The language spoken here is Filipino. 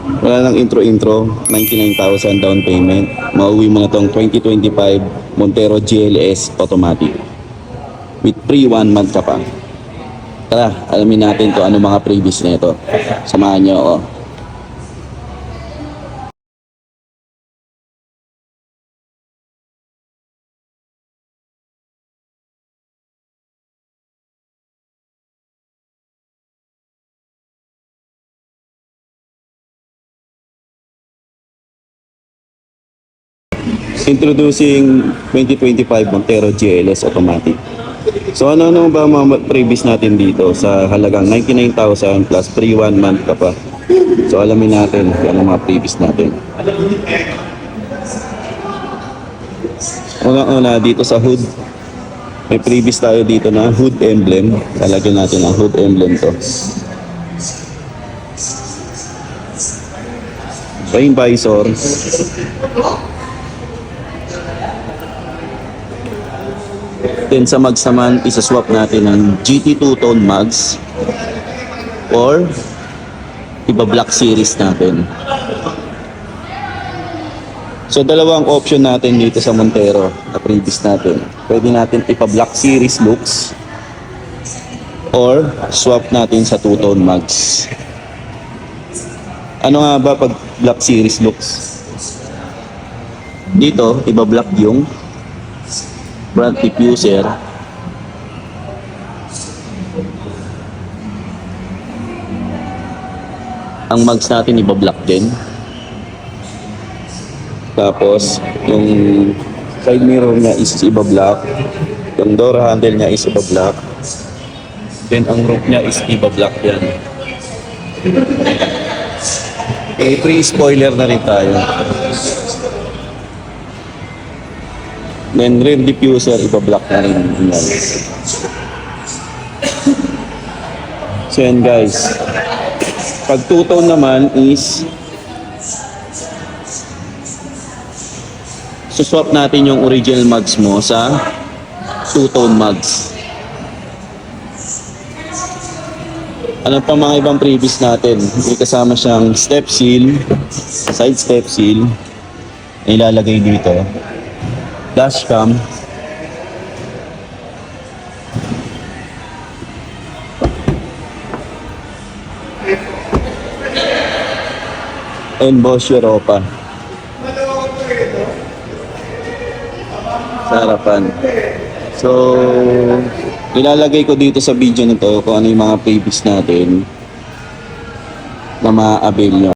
Wala nang intro-intro, 99,000 down payment. Mauwi mo na tong 2025 Montero GLS automatic. With free 1 month ka pa. Tara, alamin natin to ano mga previous na ito. Samahan nyo ako. Introducing 2025 Montero GLS automatic. So ano ba mga previous natin dito sa halagang 99,000 plus free 1 month ka pa. So alamin natin kung ano mga previous natin. Una dito sa hood, may previous tayo dito na hood emblem. Lalagyan natin ang hood emblem to. Rain visor. Then sa mags naman, isa-swap natin ng GT 2-tone mags or iba black series natin. So dalawang option natin dito sa Montero na previous natin. Pwede natin ipa black series looks or swap natin sa 2-tone mags. Ano nga ba pag black series looks? Dito, iba black yung front diffuser, ang mags natin iba-black din. Tapos yung side mirror niya is iba-black, yung door handle niya is iba-black, then ang roof niya is iba-black yan. Okay, free spoiler na rin tayo. Then rear diffuser, iba-black na rin yan. So yan guys. Pag two-tone naman is suswap natin yung original mags mo sa two-tone mags. Ano pa mga ibang previous natin? May kasama siyang step seal, side step seal, na ilalagay dito. Dashcam, and Bosch Europa sa harapan. So ilalagay ko dito sa video na to kung ano yung mga previous natin na ma-avail nyo.